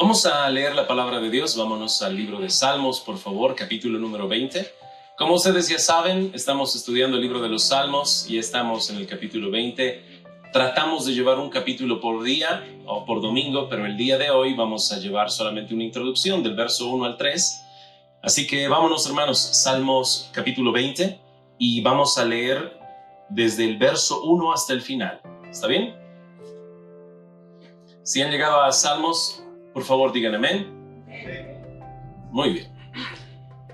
Vamos a leer la palabra de Dios. Vámonos al libro de Salmos, por favor, capítulo número 20. Como ustedes ya saben, estamos estudiando el libro de los Salmos y estamos en el capítulo 20. Tratamos de llevar un capítulo por día o por domingo, pero el día de hoy vamos a llevar solamente una introducción del verso 1 al 3. Así que vámonos, hermanos, Salmos capítulo 20 y vamos a leer desde el verso 1 hasta el final. ¿Está bien? Si han llegado a Salmos, por favor digan amén. Muy bien.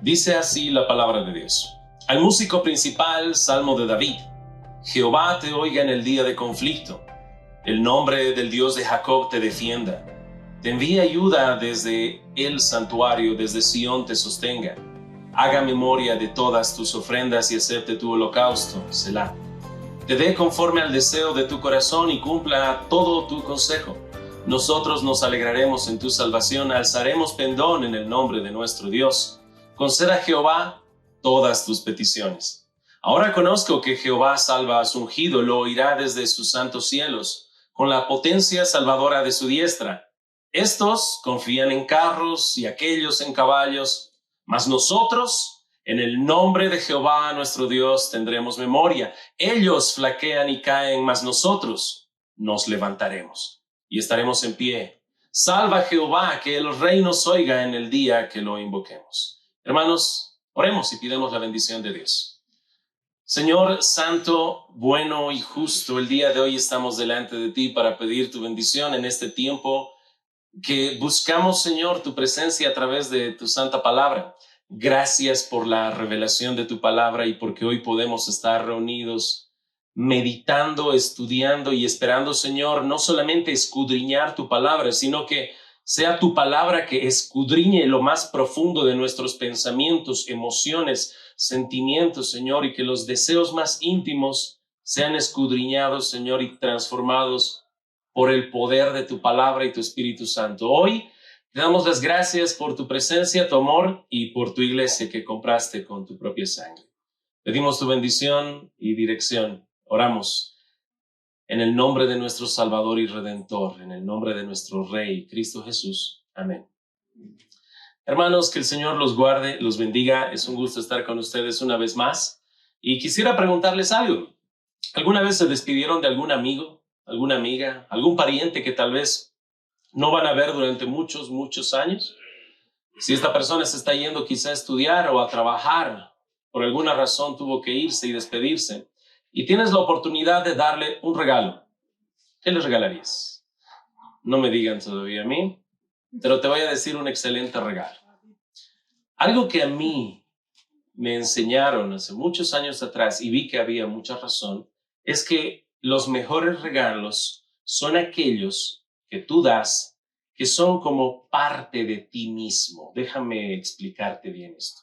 Dice así la palabra de Dios. Al músico principal, Salmo de David. Jehová te oiga en el día de conflicto. El nombre del Dios de Jacob te defienda. Te envíe ayuda desde el santuario, desde Sión te sostenga. Haga memoria de todas tus ofrendas y acepte tu holocausto, Selah. Te dé conforme al deseo de tu corazón y cumpla todo tu consejo. Nosotros nos alegraremos en tu salvación, alzaremos pendón en el nombre de nuestro Dios. Conceda a Jehová todas tus peticiones. Ahora conozco que Jehová salva a su ungido, lo oirá desde sus santos cielos, con la potencia salvadora de su diestra. Estos confían en carros y aquellos en caballos, mas nosotros, en el nombre de Jehová nuestro Dios, tendremos memoria. Ellos flaquean y caen, mas nosotros nos levantaremos y estaremos en pie. Salva Jehová, que el rey nos oiga en el día que lo invoquemos. Hermanos, oremos y pidamos la bendición de Dios. Señor santo, bueno y justo, el día de hoy estamos delante de ti para pedir tu bendición en este tiempo que buscamos, Señor, tu presencia a través de tu santa palabra. Gracias por la revelación de tu palabra y porque hoy podemos estar reunidos meditando, estudiando y esperando, Señor, no solamente escudriñar tu palabra, sino que sea tu palabra que escudriñe lo más profundo de nuestros pensamientos, emociones, sentimientos, Señor, y que los deseos más íntimos sean escudriñados, Señor, y transformados por el poder de tu palabra y tu Espíritu Santo. Hoy te damos las gracias por tu presencia, tu amor y por tu iglesia que compraste con tu propia sangre. Pedimos tu bendición y dirección. Oramos en el nombre de nuestro Salvador y Redentor, en el nombre de nuestro Rey, Cristo Jesús. Amén. Hermanos, que el Señor los guarde, los bendiga. Es un gusto estar con ustedes una vez más. Y quisiera preguntarles algo. ¿Alguna vez se despidieron de algún amigo, alguna amiga, algún pariente que tal vez no van a ver durante muchos años? Si esta persona se está yendo quizá a estudiar o a trabajar, por alguna razón tuvo que irse y despedirse, y tienes la oportunidad de darle un regalo, ¿qué le regalarías? No me digan todavía a mí, pero te voy a decir un excelente regalo. Algo que a mí me enseñaron hace muchos años atrás y vi que había mucha razón, es que los mejores regalos son aquellos que tú das que son como parte de ti mismo. Déjame explicarte bien esto.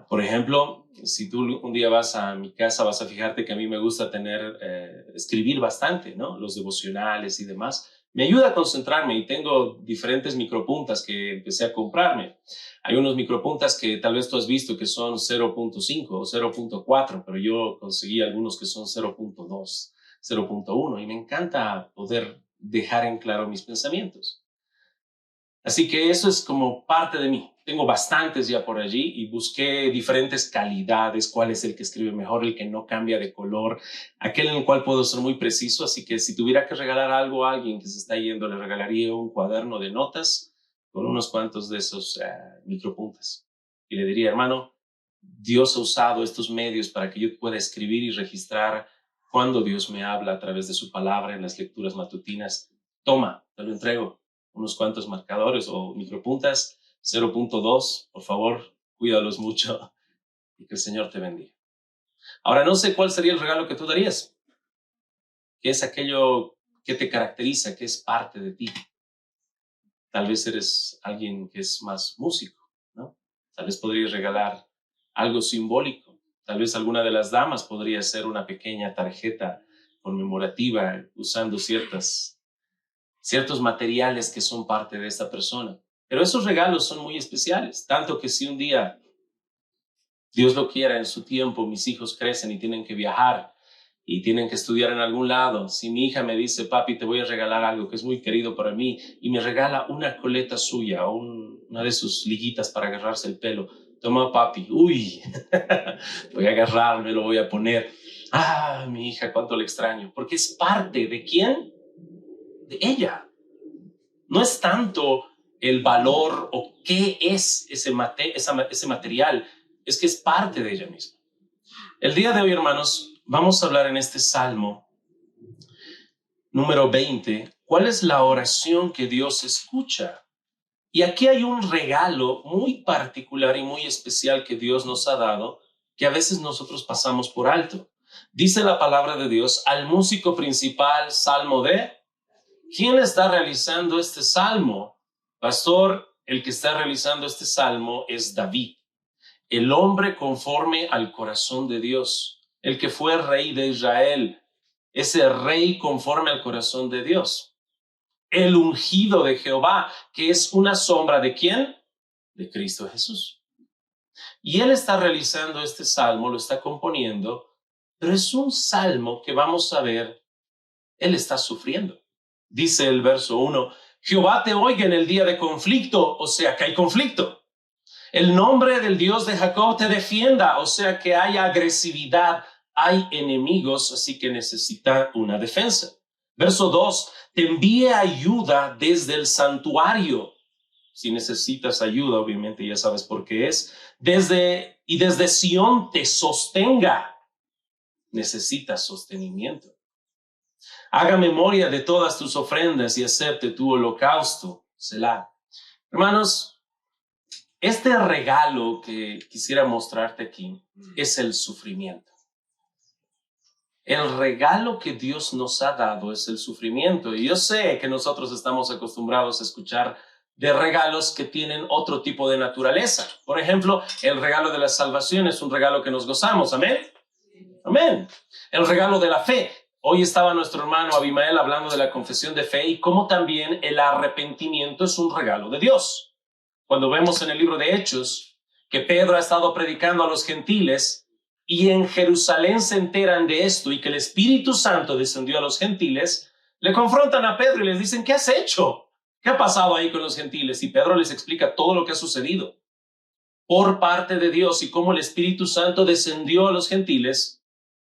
Por ejemplo, si tú un día vas a mi casa, vas a fijarte que a mí me gusta escribir bastante, ¿no? Los devocionales y demás. Me ayuda a concentrarme y tengo diferentes micropuntas que empecé a comprarme. Hay unos micropuntas que tal vez tú has visto que son 0.5 o 0.4, pero yo conseguí algunos que son 0.2, 0.1 y me encanta poder dejar en claro mis pensamientos. Así que eso es como parte de mí. Tengo bastantes ya por allí y busqué diferentes calidades, cuál es el que escribe mejor, el que no cambia de color, aquel en el cual puedo ser muy preciso. Así que si tuviera que regalar algo a alguien que se está yendo, le regalaría un cuaderno de notas con unos cuantos de esos micropuntas. Y le diría, hermano, Dios ha usado estos medios para que yo pueda escribir y registrar cuando Dios me habla a través de su palabra en las lecturas matutinas. Toma, te lo entrego. Unos cuantos marcadores o micropuntas, 0.2, por favor, cuídalos mucho y que el Señor te bendiga. Ahora, no sé cuál sería el regalo que tú darías. ¿Qué es aquello que te caracteriza, que es parte de ti? Tal vez eres alguien que es más músico, ¿no? Tal vez podrías regalar algo simbólico. Tal vez alguna de las damas podría hacer una pequeña tarjeta conmemorativa usando ciertos materiales que son parte de esta persona. Pero esos regalos son muy especiales, tanto que si un día, Dios lo quiera, en su tiempo, mis hijos crecen y tienen que viajar y tienen que estudiar en algún lado. Si mi hija me dice, papi, te voy a regalar algo que es muy querido para mí, y me regala una coleta suya o una de sus liguitas para agarrarse el pelo, toma, papi, uy, voy a agarrarme, lo voy a poner. Ah, mi hija, cuánto le extraño, porque es parte de ¿quién? De ella. No es tanto el valor o qué es ese material, es que es parte de ella misma. El día de hoy, hermanos, vamos a hablar en este Salmo número 20, ¿cuál es la oración que Dios escucha? Y aquí hay un regalo muy particular y muy especial que Dios nos ha dado, que a veces nosotros pasamos por alto. Dice la palabra de Dios al músico principal, Salmo de... ¿Quién está realizando este salmo? Pastor, el que está realizando este salmo es David, el hombre conforme al corazón de Dios, el que fue rey de Israel, ese rey conforme al corazón de Dios, el ungido de Jehová, que es una sombra ¿de quién? De Cristo Jesús. Y él está realizando este salmo, lo está componiendo, pero es un salmo que vamos a ver, él está sufriendo. Dice el verso 1, Jehová te oiga en el día de conflicto, o sea que hay conflicto. El nombre del Dios de Jacob te defienda, o sea que hay agresividad, hay enemigos, así que necesita una defensa. Verso 2, te envíe ayuda desde el santuario. Si necesitas ayuda, obviamente ya sabes por qué es. Desde Sión te sostenga. Necesitas sostenimiento. Haga memoria de todas tus ofrendas y acepte tu holocausto. Selah. Hermanos, este regalo que quisiera mostrarte aquí es el sufrimiento. El regalo que Dios nos ha dado es el sufrimiento. Y yo sé que nosotros estamos acostumbrados a escuchar de regalos que tienen otro tipo de naturaleza. Por ejemplo, el regalo de la salvación es un regalo que nos gozamos. ¿Amén? Amén. El regalo de la fe. Hoy estaba nuestro hermano Abimael hablando de la confesión de fe y cómo también el arrepentimiento es un regalo de Dios. Cuando vemos en el libro de Hechos que Pedro ha estado predicando a los gentiles y en Jerusalén se enteran de esto y que el Espíritu Santo descendió a los gentiles, le confrontan a Pedro y les dicen, ¿qué has hecho? ¿Qué ha pasado ahí con los gentiles? Y Pedro les explica todo lo que ha sucedido por parte de Dios y cómo el Espíritu Santo descendió a los gentiles.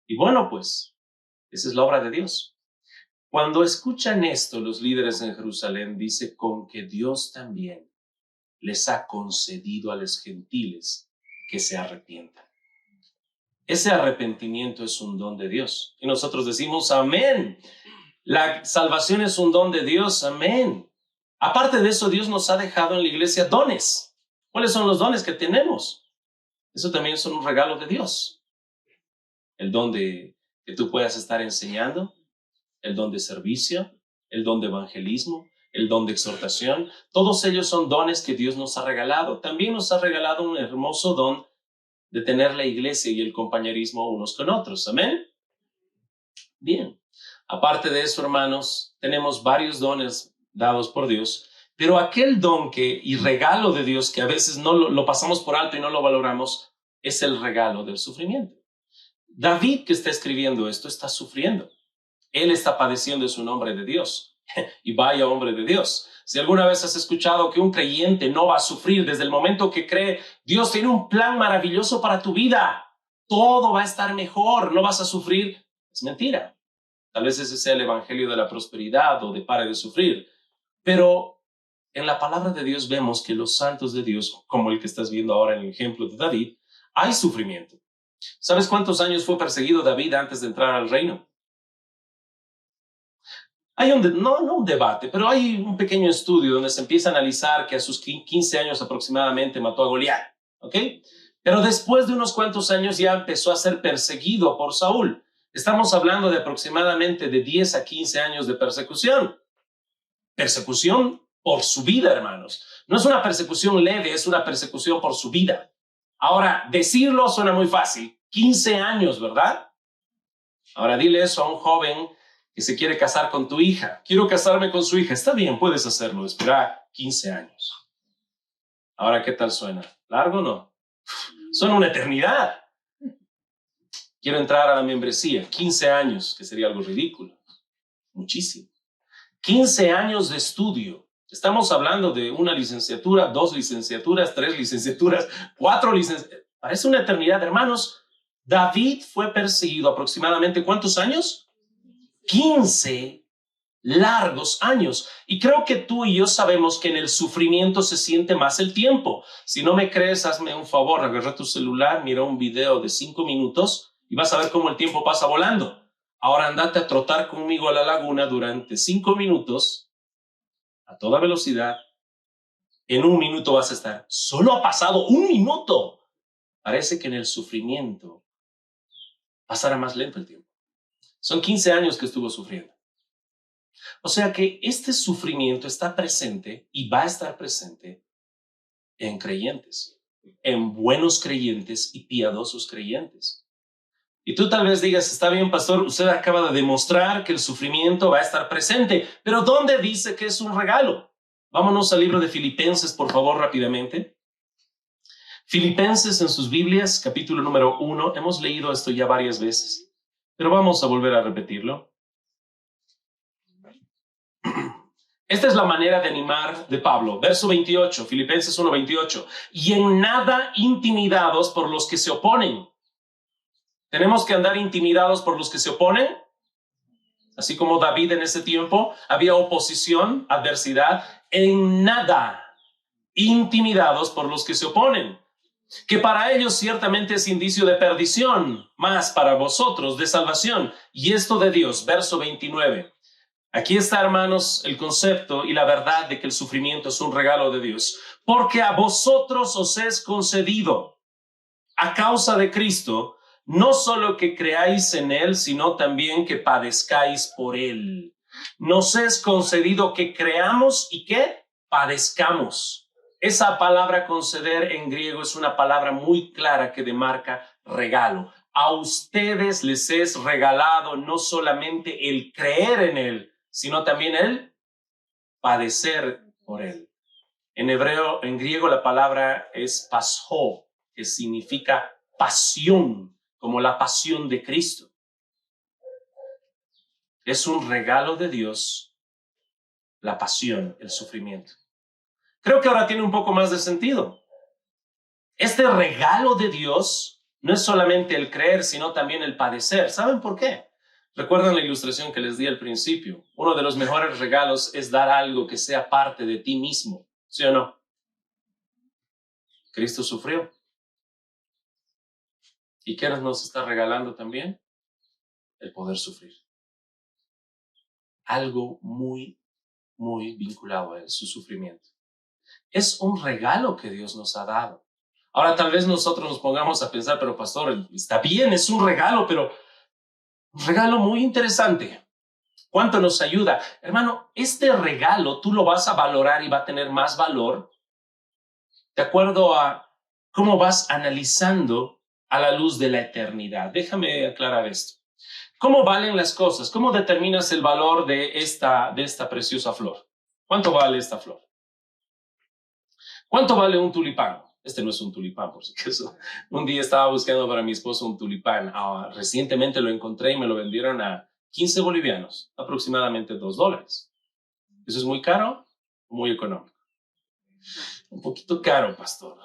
Y bueno, pues, esa es la obra de Dios. Cuando escuchan esto, los líderes en Jerusalén dicen con que Dios también les ha concedido a los gentiles que se arrepientan. Ese arrepentimiento es un don de Dios. Y nosotros decimos, amén. La salvación es un don de Dios, amén. Aparte de eso, Dios nos ha dejado en la iglesia dones. ¿Cuáles son los dones que tenemos? Eso también es un regalo de Dios. El don de que tú puedas estar enseñando, el don de servicio, el don de evangelismo, el don de exhortación. Todos ellos son dones que Dios nos ha regalado. También nos ha regalado un hermoso don de tener la iglesia y el compañerismo unos con otros. ¿Amén? Bien. Aparte de eso, hermanos, tenemos varios dones dados por Dios, pero aquel don y regalo de Dios que a veces no lo pasamos por alto y no lo valoramos, es el regalo del sufrimiento. David, que está escribiendo esto, está sufriendo. Él está padeciendo en su nombre de Dios. Y vaya hombre de Dios. Si alguna vez has escuchado que un creyente no va a sufrir desde el momento que cree, Dios tiene un plan maravilloso para tu vida. Todo va a estar mejor, no vas a sufrir. Es mentira. Tal vez ese sea el evangelio de la prosperidad o de pare de sufrir. Pero en la palabra de Dios vemos que los santos de Dios, como el que estás viendo ahora en el ejemplo de David, hay sufrimiento. ¿Sabes cuántos años fue perseguido David antes de entrar al reino? Hay no un debate, pero hay un pequeño estudio donde se empieza a analizar que a sus 15 años aproximadamente mató a Goliat, ¿ok? Pero después de unos cuantos años ya empezó a ser perseguido por Saúl. Estamos hablando de aproximadamente de 10 a 15 años de persecución. Persecución por su vida, hermanos. No es una persecución leve, es una persecución por su vida. Ahora, decirlo suena muy fácil. 15 años, ¿verdad? Ahora dile eso a un joven que se quiere casar con tu hija. Quiero casarme con su hija. Está bien, puedes hacerlo. Espera 15 años. Ahora, ¿qué tal suena? ¿Largo o no? Suena una eternidad. Quiero entrar a la membresía. 15 años, que sería algo ridículo. Muchísimo. 15 años de estudio. Estamos hablando de una licenciatura, 2 licenciaturas, 3 licenciaturas, 4 licenciaturas. Parece una eternidad, hermanos. David fue perseguido aproximadamente ¿cuántos años? 15 largos años. Y creo que tú y yo sabemos que en el sufrimiento se siente más el tiempo. Si no me crees, hazme un favor, agarra tu celular, mira un video de 5 minutos y vas a ver cómo el tiempo pasa volando. Ahora andate a trotar conmigo a la laguna durante 5 minutos, a toda velocidad. En 1 minuto vas a estar. Solo ha pasado 1 minuto. Parece que en el sufrimiento pasará más lento el tiempo. Son 15 años que estuvo sufriendo. O sea que este sufrimiento está presente y va a estar presente en creyentes, en buenos creyentes y piadosos creyentes. Y tú tal vez digas, está bien, pastor, usted acaba de demostrar que el sufrimiento va a estar presente, pero ¿dónde dice que es un regalo? Vámonos al libro de Filipenses, por favor, rápidamente. Filipenses en sus Biblias, capítulo número 1. Hemos leído esto ya varias veces, pero vamos a volver a repetirlo. Esta es la manera de animar de Pablo. Verso 28, Filipenses 1:28. Y en nada intimidados por los que se oponen. ¿Tenemos que andar intimidados por los que se oponen? Así como David en ese tiempo, había oposición, adversidad. En nada intimidados por los que se oponen. Que para ellos ciertamente es indicio de perdición, mas para vosotros de salvación. Y esto de Dios, verso 29. Aquí está, hermanos, el concepto y la verdad de que el sufrimiento es un regalo de Dios. Porque a vosotros os es concedido, a causa de Cristo, no solo que creáis en Él, sino también que padezcáis por Él. Nos es concedido que creamos y que padezcamos. Esa palabra conceder en griego es una palabra muy clara que demarca regalo. A ustedes les es regalado no solamente el creer en Él, sino también el padecer por Él. En griego la palabra es pasjo, que significa pasión, como la pasión de Cristo. Es un regalo de Dios, la pasión, el sufrimiento. Creo que ahora tiene un poco más de sentido. Este regalo de Dios no es solamente el creer, sino también el padecer. ¿Saben por qué? ¿Recuerdan la ilustración que les di al principio? Uno de los mejores regalos es dar algo que sea parte de ti mismo, ¿sí o no? Cristo sufrió. ¿Y qué nos está regalando también? El poder sufrir. Algo muy, muy vinculado a él, su sufrimiento. Es un regalo que Dios nos ha dado. Ahora tal vez nosotros nos pongamos a pensar, pero pastor, está bien, es un regalo, pero un regalo muy interesante. ¿Cuánto nos ayuda? Hermano, este regalo tú lo vas a valorar y va a tener más valor de acuerdo a cómo vas analizando a la luz de la eternidad. Déjame aclarar esto. ¿Cómo valen las cosas? ¿Cómo determinas el valor de esta preciosa flor? ¿Cuánto vale esta flor? ¿Cuánto vale un tulipán? Este no es un tulipán, por si acaso. Un día estaba buscando para mi esposo un tulipán. Recientemente lo encontré y me lo vendieron a 15 bolivianos, aproximadamente $2. ¿Eso es muy caro o muy económico? Un poquito caro, pastor.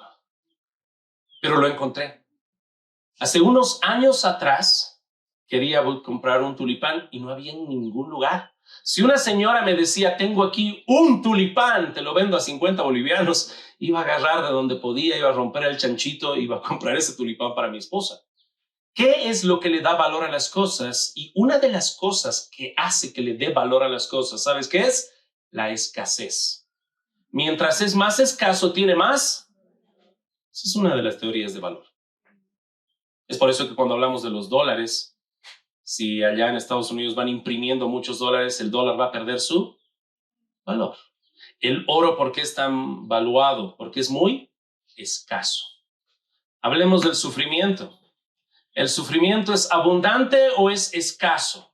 Pero lo encontré. Hace unos años atrás quería comprar un tulipán y no había en ningún lugar. Si una señora me decía, tengo aquí un tulipán, te lo vendo a 50 bolivianos, iba a agarrar de donde podía, iba a romper el chanchito, iba a comprar ese tulipán para mi esposa. ¿Qué es lo que le da valor a las cosas? Y una de las cosas que hace que le dé valor a las cosas, ¿sabes qué es? La escasez. Mientras es más escaso, tiene más. Esa es una de las teorías de valor. Es por eso que cuando hablamos de los dólares, si allá en Estados Unidos van imprimiendo muchos dólares, el dólar va a perder su valor. El oro, ¿por qué es tan valuado? Porque es muy escaso. Hablemos del sufrimiento. ¿El sufrimiento es abundante o es escaso?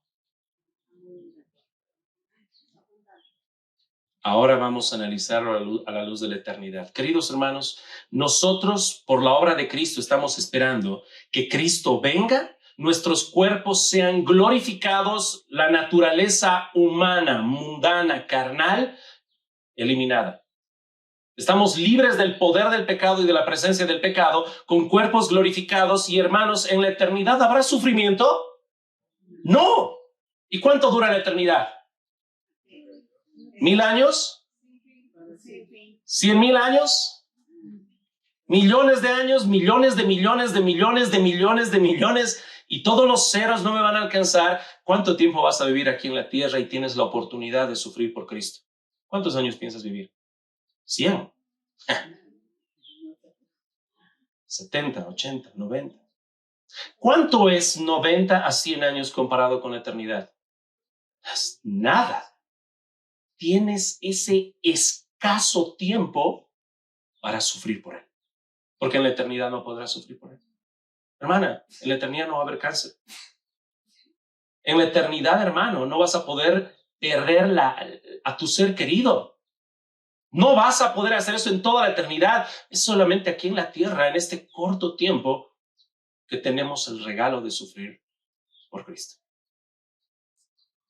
Ahora vamos a analizarlo a la luz de la eternidad. Queridos hermanos, nosotros por la obra de Cristo estamos esperando que Cristo venga nuestros cuerpos sean glorificados, la naturaleza humana, mundana, carnal, eliminada. Estamos libres del poder del pecado y de la presencia del pecado, con cuerpos glorificados. Y hermanos, ¿en la eternidad habrá sufrimiento? No. ¿Y cuánto dura la eternidad? ¿1000 años? ¿100,000 años? ¿Millones de años? ¿Millones de millones de millones de millones de millones? Y todos los ceros no me van a alcanzar. ¿Cuánto tiempo vas a vivir aquí en la tierra y tienes la oportunidad de sufrir por Cristo? ¿Cuántos años piensas vivir? 100, 70, 80, 90. ¿Cuánto es 90 a 100 años comparado con la eternidad? Es nada. Tienes ese escaso tiempo para sufrir por él. Porque en la eternidad no podrás sufrir por él. Hermana, en la eternidad no va a haber cáncer. En la eternidad, hermano, no vas a poder perder a tu ser querido. No vas a poder hacer eso en toda la eternidad. Es solamente aquí en la tierra, en este corto tiempo, que tenemos el regalo de sufrir por Cristo.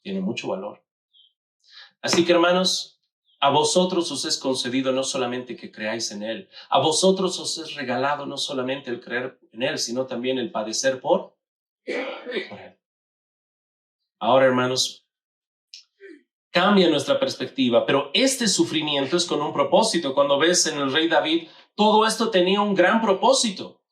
Tiene mucho valor. Así que, hermanos, a vosotros os es concedido no solamente que creáis en Él, a vosotros os es regalado no solamente el creer en Él, sino también el padecer por Él. Ahora, hermanos, cambia nuestra perspectiva, pero este sufrimiento es con un propósito. Cuando ves en el rey David, todo esto tenía un gran propósito.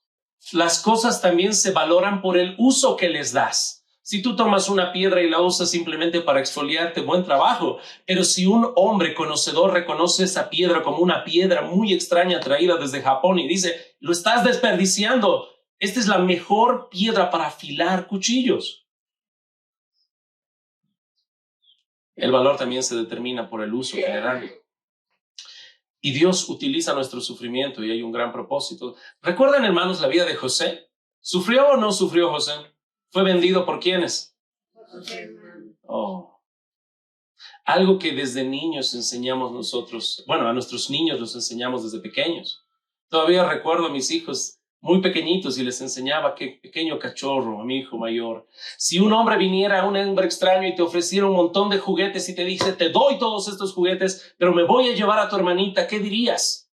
Las cosas también se valoran por el uso que les das. Si tú tomas una piedra y la usas simplemente para exfoliarte, buen trabajo. Pero si un hombre conocedor reconoce esa piedra como una piedra muy extraña traída desde Japón y dice, lo estás desperdiciando, esta es la mejor piedra para afilar cuchillos. El valor también se determina por el uso que le dan. Y Dios utiliza nuestro sufrimiento y hay un gran propósito. ¿Recuerdan, hermanos, la vida de José? ¿Sufrió o no sufrió José? ¿Fue vendido por quiénes? Oh. Algo que desde niños enseñamos nosotros, bueno, a nuestros niños los enseñamos desde pequeños. Todavía recuerdo a mis hijos muy pequeñitos y les enseñaba que pequeño cachorro, a mi hijo mayor, si un hombre viniera, un hombre extraño y te ofreciera un montón de juguetes y te dice, te doy todos estos juguetes, pero me voy a llevar a tu hermanita, ¿qué dirías?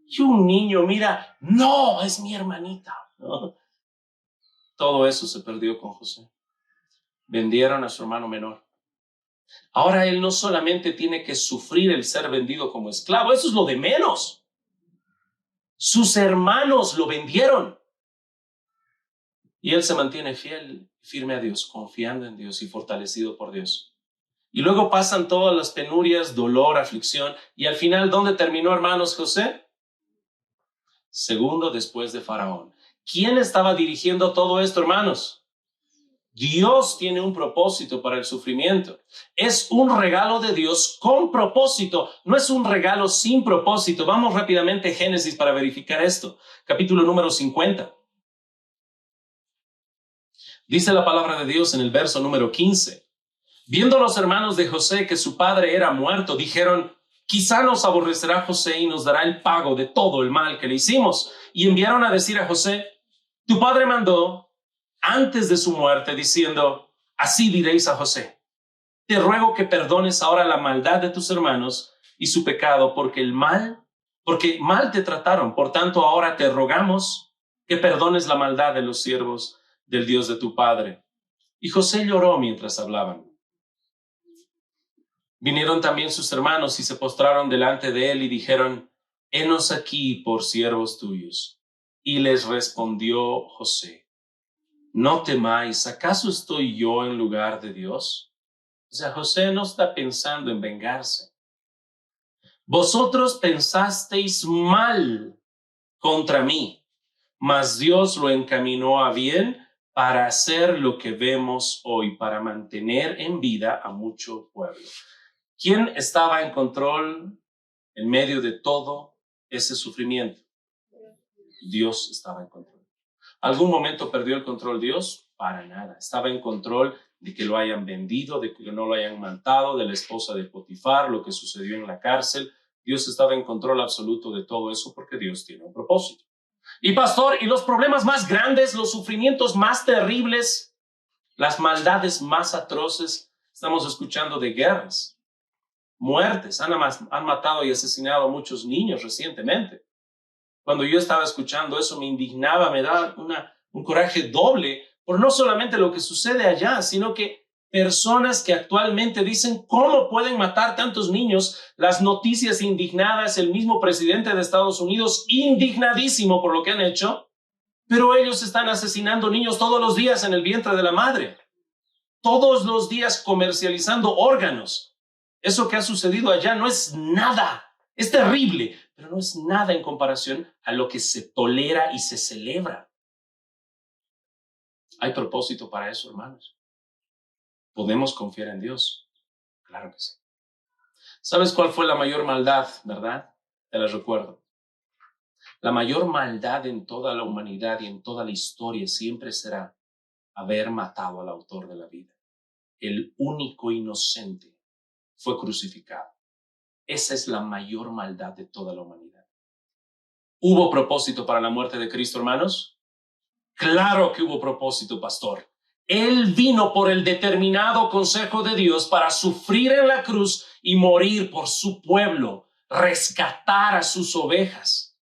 Y un niño mira, no, es mi hermanita, ¿no? Todo eso se perdió con José. Vendieron a su hermano menor. Ahora él no solamente tiene que sufrir el ser vendido como esclavo, eso es lo de menos. Sus hermanos lo vendieron. Y él se mantiene fiel, firme a Dios, confiando en Dios y fortalecido por Dios. Y luego pasan todas las penurias, dolor, aflicción. Y al final, ¿dónde terminó, hermanos, José? Segundo después de Faraón. ¿Quién estaba dirigiendo todo esto, hermanos? Dios tiene un propósito para el sufrimiento. Es un regalo de Dios con propósito. No es un regalo sin propósito. Vamos rápidamente a Génesis para verificar esto. Capítulo número 50. Dice la palabra de Dios en el verso número 15. Viendo los hermanos de José que su padre era muerto, dijeron, quizá nos aborrecerá José y nos dará el pago de todo el mal que le hicimos. Y enviaron a decir a José, tu padre mandó antes de su muerte, diciendo, así diréis a José, te ruego que perdones ahora la maldad de tus hermanos y su pecado, porque mal te trataron. Por tanto, ahora te rogamos que perdones la maldad de los siervos del Dios de tu padre. Y José lloró mientras hablaban. Vinieron también sus hermanos y se postraron delante de él y dijeron, henos aquí por siervos tuyos. Y les respondió José, no temáis, ¿acaso estoy yo en lugar de Dios? O sea, José no está pensando en vengarse. Vosotros pensasteis mal contra mí, mas Dios lo encaminó a bien para hacer lo que vemos hoy, para mantener en vida a mucho pueblo. ¿Quién estaba en control en medio de todo ese sufrimiento? Dios estaba en control. ¿Algún momento perdió el control Dios? Para nada. Estaba en control de que lo hayan vendido, de que no lo hayan matado, de la esposa de Potifar, lo que sucedió en la cárcel. Dios estaba en control absoluto de todo eso porque Dios tiene un propósito. Y pastor, y los problemas más grandes, los sufrimientos más terribles, las maldades más atroces, estamos escuchando de guerras, muertes, han matado y asesinado a muchos niños recientemente. Cuando yo estaba escuchando eso me indignaba, me daba un coraje doble por no solamente lo que sucede allá, sino que personas que actualmente dicen cómo pueden matar tantos niños, las noticias indignadas, el mismo presidente de Estados Unidos indignadísimo por lo que han hecho, pero ellos están asesinando niños todos los días en el vientre de la madre, todos los días comercializando órganos. Eso que ha sucedido allá no es nada, es terrible, pero no es nada en comparación a lo que se tolera y se celebra. ¿Hay propósito para eso, hermanos? ¿Podemos confiar en Dios? Claro que sí. ¿Sabes cuál fue la mayor maldad, verdad? Te la recuerdo. La mayor maldad en toda la humanidad y en toda la historia siempre será haber matado al autor de la vida. El único inocente fue crucificado. Esa es la mayor maldad de toda la humanidad. ¿Hubo propósito para la muerte de Cristo, hermanos? Claro que hubo propósito, pastor. Él vino por el determinado consejo de Dios para sufrir en la cruz y morir por su pueblo, rescatar a sus ovejas.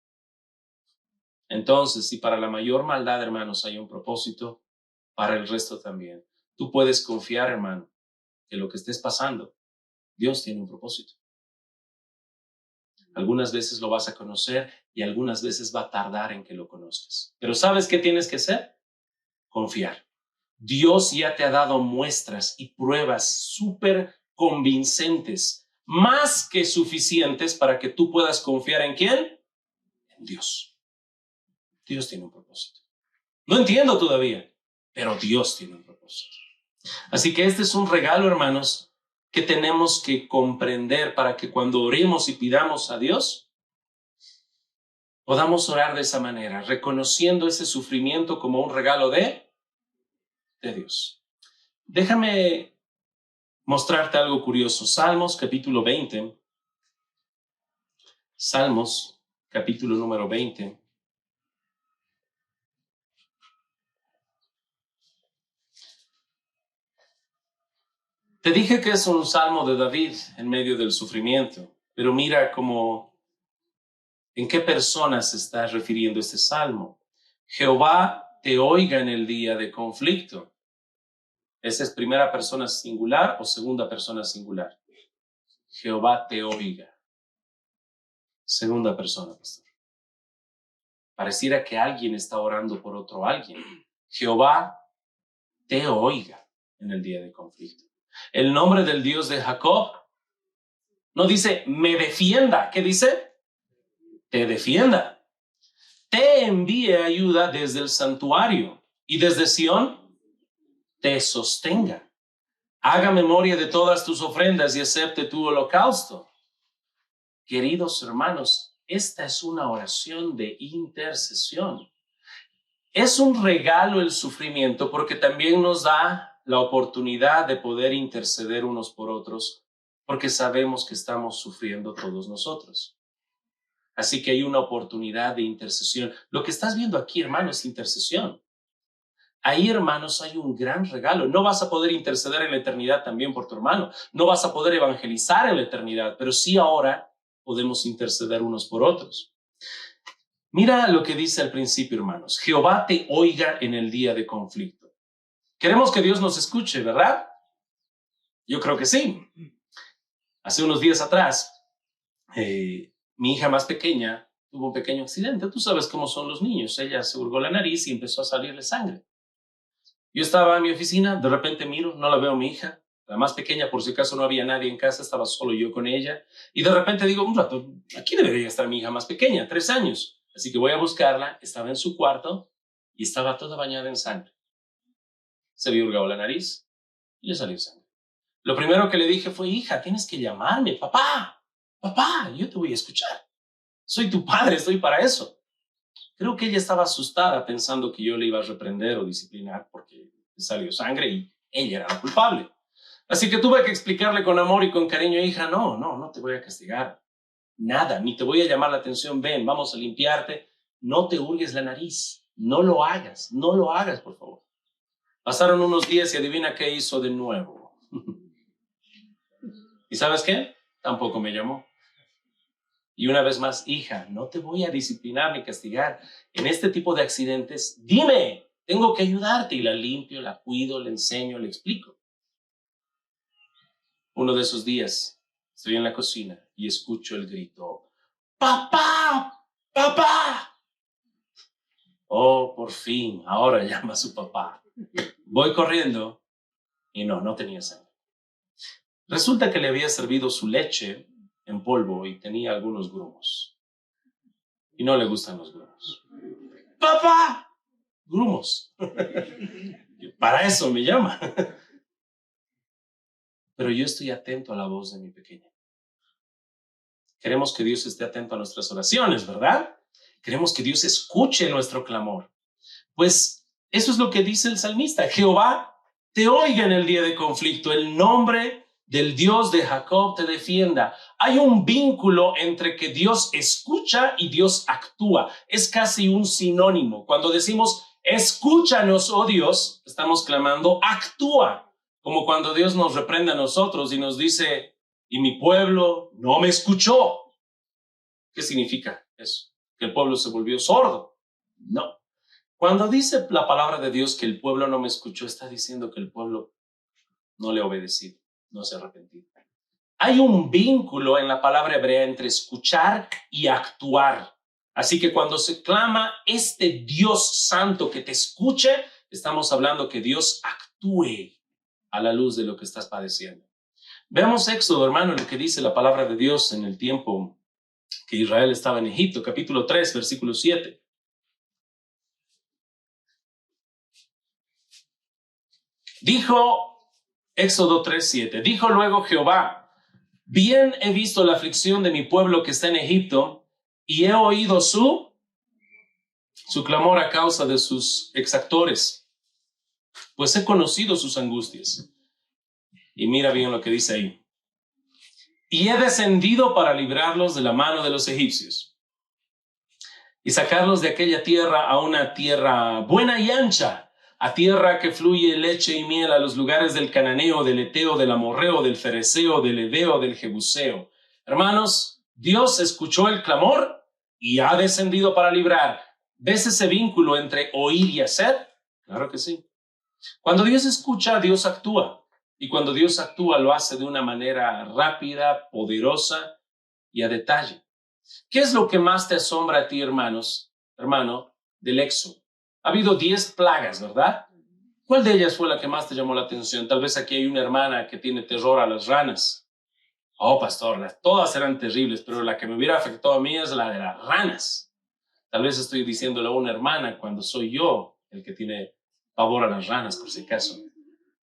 Entonces, si para la mayor maldad, hermanos, hay un propósito, para el resto también. Tú puedes confiar, hermano, que lo que estés pasando, Dios tiene un propósito. Algunas veces lo vas a conocer y algunas veces va a tardar en que lo conozcas. Pero ¿sabes qué tienes que hacer? Confiar. Dios ya te ha dado muestras y pruebas súper convincentes, más que suficientes para que tú puedas confiar ¿en quién? En Dios. Dios tiene un propósito. No entiendo todavía, pero Dios tiene un propósito. Así que este es un regalo, hermanos, que tenemos que comprender para que cuando oremos y pidamos a Dios, podamos orar de esa manera, reconociendo ese sufrimiento como un regalo de Dios. Déjame mostrarte algo curioso. Salmos capítulo 20. Salmos capítulo número 20. Te dije que es un salmo de David en medio del sufrimiento, pero mira en qué personas se está refiriendo este salmo. Jehová te oiga en el día de conflicto. ¿Esa es primera persona singular o segunda persona singular? Jehová te oiga. Segunda persona, pastor. Pareciera que alguien está orando por otro alguien. Jehová te oiga en el día de conflicto. El nombre del Dios de Jacob no dice me defienda. ¿Qué dice? Te defienda. Te envíe ayuda desde el santuario y desde Sión te sostenga. Haga memoria de todas tus ofrendas y acepte tu holocausto. Queridos hermanos, esta es una oración de intercesión. Es un regalo el sufrimiento porque también nos da la oportunidad de poder interceder unos por otros porque sabemos que estamos sufriendo todos nosotros. Así que hay una oportunidad de intercesión. Lo que estás viendo aquí, hermano, es intercesión. Ahí, hermanos, hay un gran regalo. No vas a poder interceder en la eternidad también por tu hermano. No vas a poder evangelizar en la eternidad, pero sí ahora podemos interceder unos por otros. Mira lo que dice al principio, hermanos. Jehová te oiga en el día de conflicto. Queremos que Dios nos escuche, ¿verdad? Yo creo que sí. Hace unos días atrás, mi hija más pequeña tuvo un pequeño accidente. Tú sabes cómo son los niños. Ella se hurgó la nariz y empezó a salirle sangre. Yo estaba en mi oficina, de repente miro, no la veo a mi hija, la más pequeña, por si acaso no había nadie en casa, estaba solo yo con ella. Y de repente digo, un rato, aquí debería estar mi hija más pequeña, 3 años. Así que voy a buscarla, estaba en su cuarto y estaba toda bañada en sangre. Se había hurgado la nariz y le salió sangre. Lo primero que le dije fue, hija, tienes que llamarme, papá, yo te voy a escuchar. Soy tu padre, estoy para eso. Creo que ella estaba asustada pensando que yo le iba a reprender o disciplinar porque le salió sangre y ella era la culpable. Así que tuve que explicarle con amor y con cariño, hija, no te voy a castigar. Nada, ni te voy a llamar la atención, ven, vamos a limpiarte. no te hurgues la nariz. No lo hagas, por favor. Pasaron unos días y adivina qué hizo de nuevo. ¿Y sabes qué? Tampoco me llamó. Y una vez más, hija, no te voy a disciplinar ni castigar. En este tipo de accidentes, dime, tengo que ayudarte. Y la limpio, la cuido, le enseño, le explico. Uno de esos días, estoy en la cocina y escucho el grito, ¡Papá! ¡Papá! Oh, por fin, ahora llama a su papá. Voy corriendo y no tenía sangre. Resulta que le había servido su leche en polvo y tenía algunos grumos. Y no le gustan los grumos. ¡Papá! Grumos. Para eso me llama. Pero yo estoy atento a la voz de mi pequeña. Queremos que Dios esté atento a nuestras oraciones, ¿verdad? Queremos que Dios escuche nuestro clamor. Pues eso es lo que dice el salmista. Jehová te oiga en el día de conflicto. El nombre del Dios de Jacob te defienda. Hay un vínculo entre que Dios escucha y Dios actúa. Es casi un sinónimo. Cuando decimos, escúchanos, oh Dios, estamos clamando, actúa. Como cuando Dios nos reprende a nosotros y nos dice, y mi pueblo no me escuchó. ¿Qué significa eso? ¿Que el pueblo se volvió sordo? No. Cuando dice la palabra de Dios que el pueblo no me escuchó, está diciendo que el pueblo no le ha obedecido, no se ha arrepentido. Hay un vínculo en la palabra hebrea entre escuchar y actuar. Así que cuando se clama este Dios santo que te escuche, estamos hablando que Dios actúe a la luz de lo que estás padeciendo. Veamos Éxodo, hermano, lo que dice la palabra de Dios en el tiempo que Israel estaba en Egipto, capítulo 3, versículo 7. Dijo Éxodo 3:7. Dijo luego Jehová, bien he visto la aflicción de mi pueblo que está en Egipto y he oído su clamor a causa de sus exactores, pues he conocido sus angustias. Y mira bien lo que dice ahí. Y he descendido para librarlos de la mano de los egipcios y sacarlos de aquella tierra a una tierra buena y ancha, a tierra que fluye leche y miel, a los lugares del cananeo, del eteo, del amorreo, del fereceo, del heveo, del jebuseo. Hermanos, Dios escuchó el clamor y ha descendido para librar. ¿Ves ese vínculo entre oír y hacer? Claro que sí. Cuando Dios escucha, Dios actúa. Y cuando Dios actúa, lo hace de una manera rápida, poderosa y a detalle. ¿Qué es lo que más te asombra a ti, hermano, del Éxodo? Ha habido 10 plagas, ¿verdad? ¿Cuál de ellas fue la que más te llamó la atención? Tal vez aquí hay una hermana que tiene terror a las ranas. Oh, pastor, todas eran terribles, pero la que me hubiera afectado a mí es la de las ranas. Tal vez estoy diciéndole a una hermana cuando soy yo el que tiene pavor a las ranas, por si acaso.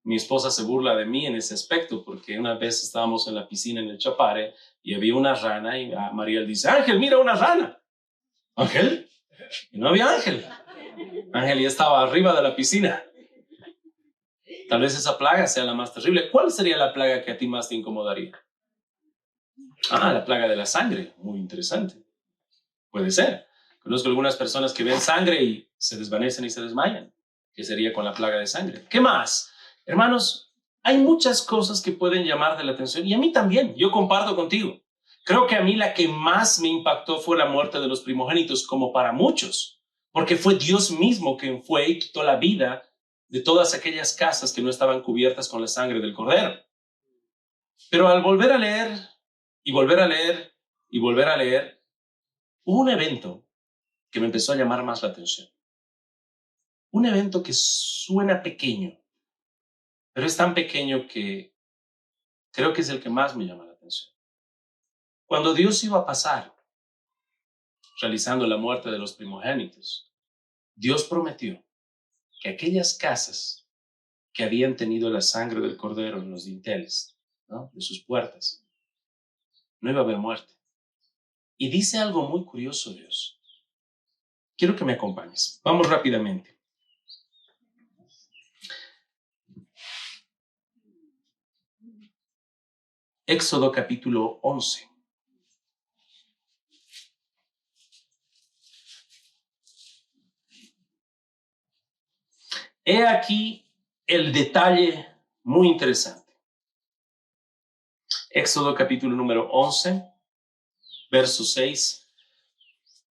Mi esposa se burla de mí en ese aspecto porque una vez estábamos en la piscina en el Chapare y había una rana y Mariel dice, Ángel, mira una rana. ¿Ángel? Y no había Ángel. Ángel ya estaba arriba de la piscina. Tal vez esa plaga sea la más terrible. ¿Cuál sería la plaga que a ti más te incomodaría? La plaga de la sangre. Muy interesante. Puede ser. Conozco algunas personas que ven sangre y se desvanecen y se desmayan. ¿Qué sería con la plaga de sangre? ¿Qué más? Hermanos, hay muchas cosas que pueden llamar de la atención y a mí también. Yo comparto contigo. Creo que a mí la que más me impactó fue la muerte de los primogénitos, como para muchos, porque fue Dios mismo quien fue y quitó la vida de todas aquellas casas que no estaban cubiertas con la sangre del Cordero. Pero al volver a leer y volver a leer y volver a leer, hubo un evento que me empezó a llamar más la atención. Un evento que suena pequeño, pero es tan pequeño que creo que es el que más me llama la atención. Cuando Dios iba a pasar, realizando la muerte de los primogénitos, Dios prometió que aquellas casas que habían tenido la sangre del Cordero en los dinteles, ¿no?, de sus puertas, no iba a haber muerte. Y dice algo muy curioso Dios. Quiero que me acompañes. Vamos rápidamente. Éxodo capítulo 11. He aquí el detalle muy interesante. Éxodo capítulo número 11, verso 6.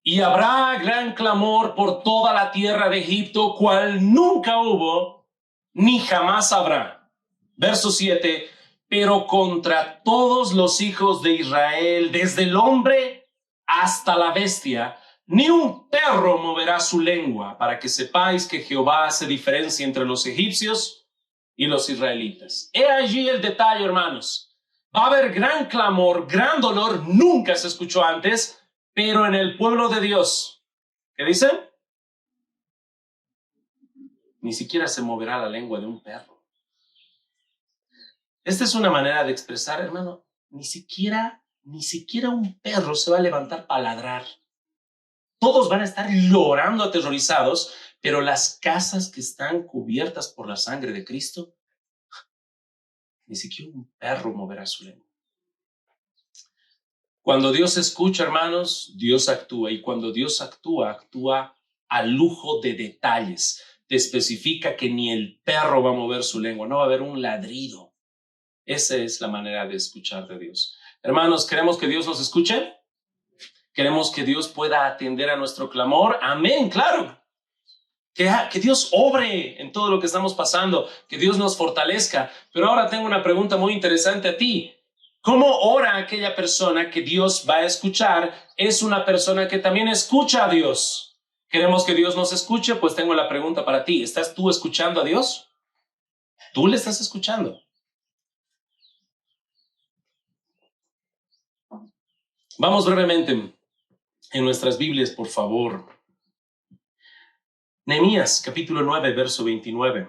Y habrá gran clamor por toda la tierra de Egipto, cual nunca hubo, ni jamás habrá. Verso 7. Pero contra todos los hijos de Israel, desde el hombre hasta la bestia, ni un perro moverá su lengua, para que sepáis que Jehová hace diferencia entre los egipcios y los israelitas. He allí el detalle, hermanos. Va a haber gran clamor, gran dolor, nunca se escuchó antes, pero en el pueblo de Dios, ¿qué dice? Ni siquiera se moverá la lengua de un perro. Esta es una manera de expresar, hermano, ni siquiera un perro se va a levantar para ladrar. Todos van a estar llorando aterrorizados, pero las casas que están cubiertas por la sangre de Cristo, ni siquiera un perro moverá su lengua. Cuando Dios escucha, hermanos, Dios actúa. Y cuando Dios actúa, actúa a lujo de detalles. Te especifica que ni el perro va a mover su lengua, no va a haber un ladrido. Esa es la manera de escuchar de Dios. Hermanos, ¿queremos que Dios nos escuche? ¿Queremos que Dios pueda atender a nuestro clamor? Amén, claro. Que Dios obre en todo lo que estamos pasando, que Dios nos fortalezca. Pero ahora tengo una pregunta muy interesante a ti. ¿Cómo ora aquella persona que Dios va a escuchar? Es una persona que también escucha a Dios. ¿Queremos que Dios nos escuche? Pues tengo la pregunta para ti. ¿Estás tú escuchando a Dios? ¿Tú le estás escuchando? Vamos brevemente en nuestras Biblias, por favor. Nehemías, capítulo 9, verso 29.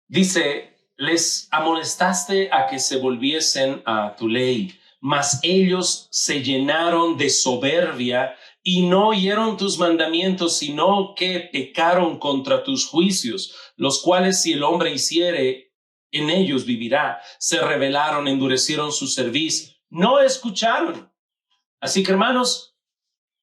Dice, les amonestaste a que se volviesen a tu ley, mas ellos se llenaron de soberbia y no oyeron tus mandamientos, sino que pecaron contra tus juicios, los cuales si el hombre hiciere, en ellos vivirá. Se rebelaron, endurecieron su cerviz, no escucharon. Así que, hermanos,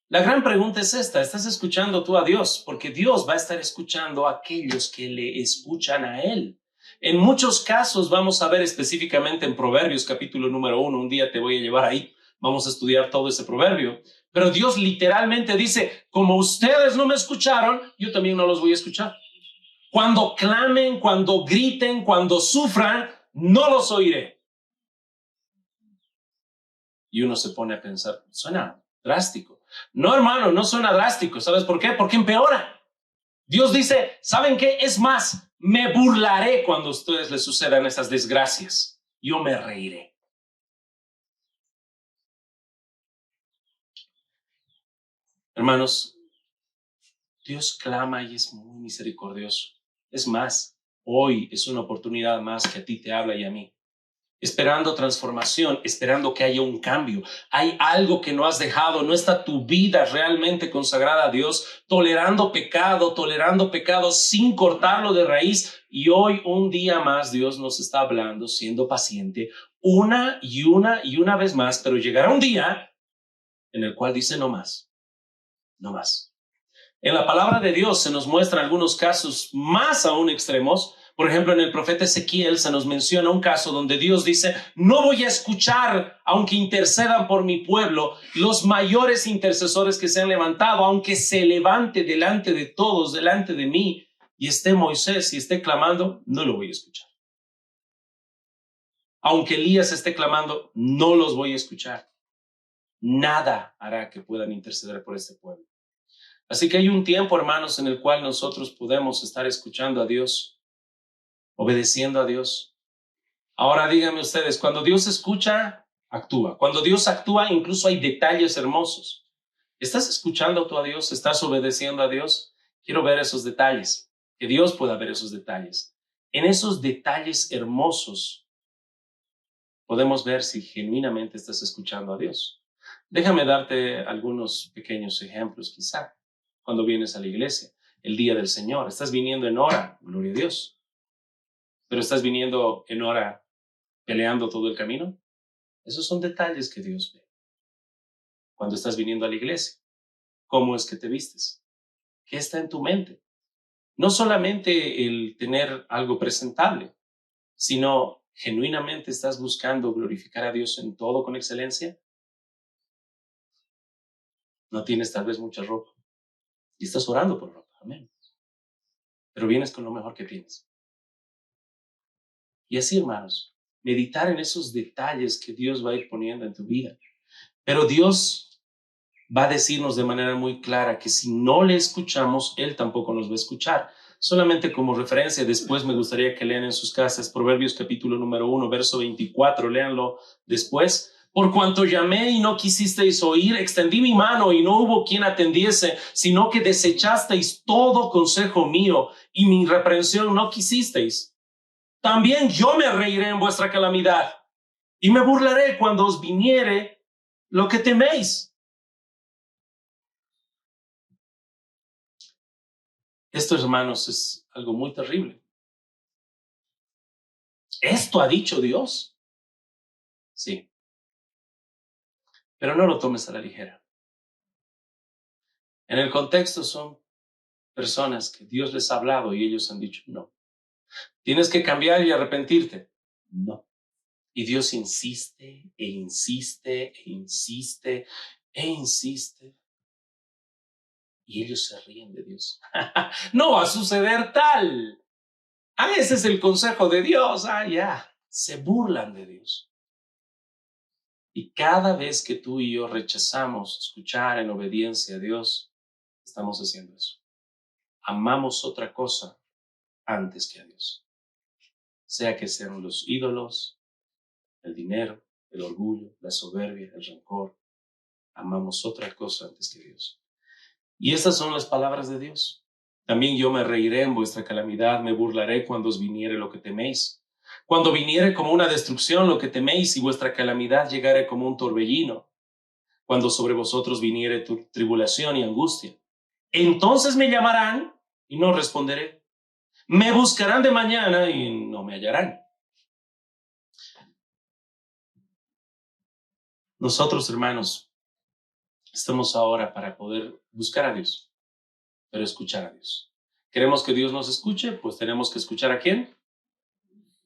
la gran pregunta es esta: ¿estás escuchando tú a Dios? Porque Dios va a estar escuchando a aquellos que le escuchan a Él. En muchos casos vamos a ver específicamente en Proverbios capítulo número 1, un día te voy a llevar ahí, vamos a estudiar todo ese proverbio, pero Dios literalmente dice, como ustedes no me escucharon, yo también no los voy a escuchar. Cuando clamen, cuando griten, cuando sufran, no los oiré. Y uno se pone a pensar, suena drástico. No, hermano, no suena drástico. ¿Sabes por qué? Porque empeora. Dios dice, ¿saben qué? Es más, me burlaré cuando a ustedes les sucedan esas desgracias. Yo me reiré. Hermanos, Dios clama y es muy misericordioso. Es más, hoy es una oportunidad más que a ti te habla y a mí. Esperando transformación, esperando que haya un cambio. Hay algo que no has dejado, no está tu vida realmente consagrada a Dios, tolerando pecado sin cortarlo de raíz. Y hoy, un día más, Dios nos está hablando, siendo paciente, una y una vez más, pero llegará un día en el cual dice no más, no más. En la palabra de Dios se nos muestran algunos casos más aún extremos. Por ejemplo, en el profeta Ezequiel se nos menciona un caso donde Dios dice, no voy a escuchar, aunque intercedan por mi pueblo, los mayores intercesores que se han levantado, aunque se levante delante de todos, delante de mí, y esté Moisés y esté clamando, no lo voy a escuchar. Aunque Elías esté clamando, no los voy a escuchar. Nada hará que puedan interceder por este pueblo. Así que hay un tiempo, hermanos, en el cual nosotros podemos estar escuchando a Dios, obedeciendo a Dios. Ahora díganme ustedes, cuando Dios escucha, actúa. Cuando Dios actúa, incluso hay detalles hermosos. ¿Estás escuchando tú a Dios? ¿Estás obedeciendo a Dios? Quiero ver esos detalles, que Dios pueda ver esos detalles. En esos detalles hermosos podemos ver si genuinamente estás escuchando a Dios. Déjame darte algunos pequeños ejemplos, quizá. Cuando vienes a la iglesia, el día del Señor, estás viniendo en hora, gloria a Dios, pero estás viniendo en hora peleando todo el camino. Esos son detalles que Dios ve. cuando estás viniendo a la iglesia? ¿Cómo es que te vistes? ¿Qué está en tu mente? No solamente el tener algo presentable, sino genuinamente estás buscando glorificar a Dios en todo con excelencia. No tienes tal vez mucha ropa y estás orando por ropa, amén. Pero vienes con lo mejor que tienes. Y así, hermanos, meditar en esos detalles que Dios va a ir poniendo en tu vida. Pero Dios va a decirnos de manera muy clara que si no le escuchamos, Él tampoco nos va a escuchar. Solamente como referencia, después me gustaría que lean en sus casas Proverbios capítulo número 1, verso 24, léanlo después. Por cuanto llamé y no quisisteis oír, extendí mi mano y no hubo quien atendiese, sino que desechasteis todo consejo mío y mi reprensión no quisisteis. También yo me reiré en vuestra calamidad y me burlaré cuando os viniere lo que teméis. Esto, hermanos, es algo muy terrible. ¿Esto ha dicho Dios? Sí. Pero no lo tomes a la ligera. En el contexto son personas que Dios les ha hablado y ellos han dicho no. ¿Tienes que cambiar y arrepentirte? No. Y Dios insiste e insiste e insiste e insiste. Y ellos se ríen de Dios. No va a suceder tal. Ese es el consejo de Dios. Ya. Se burlan de Dios. Y cada vez que tú y yo rechazamos escuchar en obediencia a Dios, estamos haciendo eso. Amamos otra cosa antes que a Dios. Sea que sean los ídolos, el dinero, el orgullo, la soberbia, el rencor. Amamos otra cosa antes que Dios. Y estas son las palabras de Dios. También yo me reiré en vuestra calamidad, me burlaré cuando os viniere lo que teméis. Cuando viniere como una destrucción lo que teméis y vuestra calamidad llegare como un torbellino. Cuando sobre vosotros viniere tu tribulación y angustia. Entonces me llamarán y no responderé. Me buscarán de mañana y no me hallarán. Nosotros, hermanos, estamos ahora para poder buscar a Dios, pero escuchar a Dios. ¿Queremos que Dios nos escuche? Pues tenemos que escuchar ¿a quién?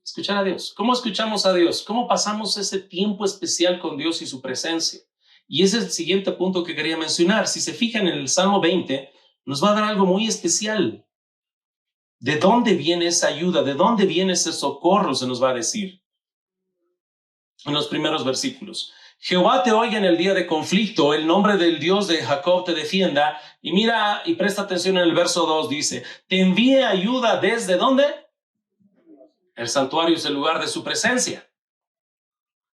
Escuchar a Dios. ¿Cómo escuchamos a Dios? ¿Cómo pasamos ese tiempo especial con Dios y su presencia? Y ese es el siguiente punto que quería mencionar. Si se fijan en el Salmo 20, nos va a dar algo muy especial. ¿De dónde viene esa ayuda? ¿De dónde viene ese socorro? Se nos va a decir en los primeros versículos. Jehová te oiga en el día de conflicto, el nombre del Dios de Jacob te defienda. Y mira y presta atención en el verso 2, dice, te envíe ayuda desde ¿dónde? El santuario es el lugar de su presencia.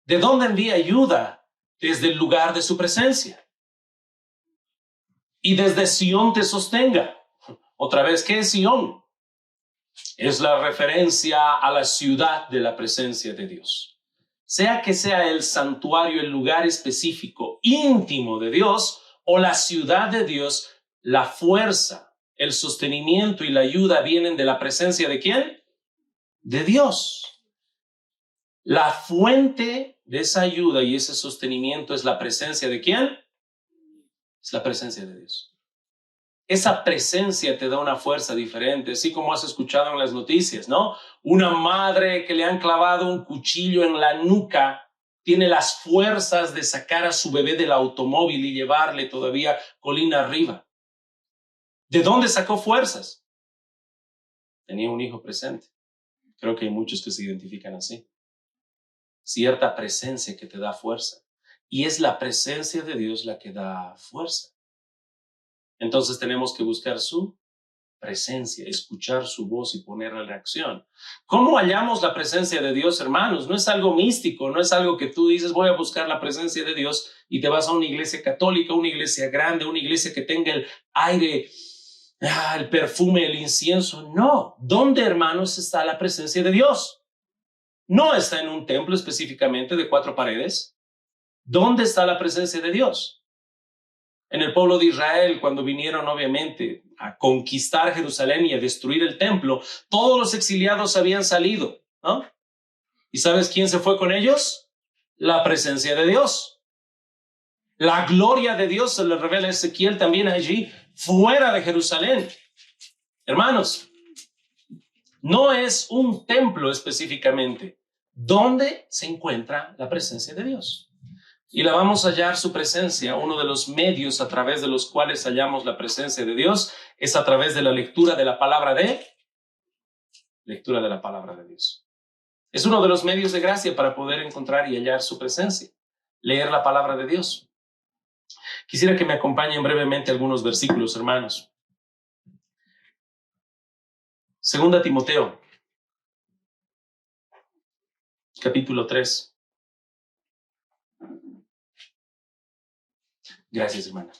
¿De dónde envía ayuda? Desde el lugar de su presencia. Y desde Sión te sostenga. Otra vez, ¿qué es Sión? Es la referencia a la ciudad de la presencia de Dios. Sea que sea el santuario, el lugar específico, íntimo de Dios, o la ciudad de Dios, la fuerza, el sostenimiento y la ayuda vienen de la presencia ¿de quién? De Dios. La fuente de esa ayuda y ese sostenimiento es la presencia ¿de quién? Es la presencia de Dios. Esa presencia te da una fuerza diferente, así como has escuchado en las noticias, ¿no? Una madre que le han clavado un cuchillo en la nuca tiene las fuerzas de sacar a su bebé del automóvil y llevarle todavía colina arriba. ¿De dónde sacó fuerzas? Tenía un hijo presente. Creo que hay muchos que se identifican así. Cierta presencia que te da fuerza. Y es la presencia de Dios la que da fuerza. Entonces tenemos que buscar su presencia, escuchar su voz y ponerla en acción. ¿Cómo hallamos la presencia de Dios, hermanos? No es algo místico, no es algo que tú dices, voy a buscar la presencia de Dios y te vas a una iglesia católica, una iglesia grande, una iglesia que tenga el aire, el perfume, el incienso. No. ¿Dónde, hermanos, está la presencia de Dios? No está en un templo específicamente de 4 paredes. ¿Dónde está la presencia de Dios? En el pueblo de Israel, cuando vinieron obviamente a conquistar Jerusalén y a destruir el templo, todos los exiliados habían salido, ¿no? ¿Y sabes quién se fue con ellos? La presencia de Dios. La gloria de Dios se le revela a Ezequiel también allí, fuera de Jerusalén. Hermanos, no es un templo específicamente donde se encuentra la presencia de Dios. Y la vamos a hallar su presencia. Uno de los medios a través de los cuales hallamos la presencia de Dios es a través de la lectura de la palabra de Dios. Es uno de los medios de gracia para poder encontrar y hallar su presencia. Leer la palabra de Dios. Quisiera que me acompañen brevemente algunos versículos, hermanos. Segunda Timoteo, capítulo 3. Gracias, hermana.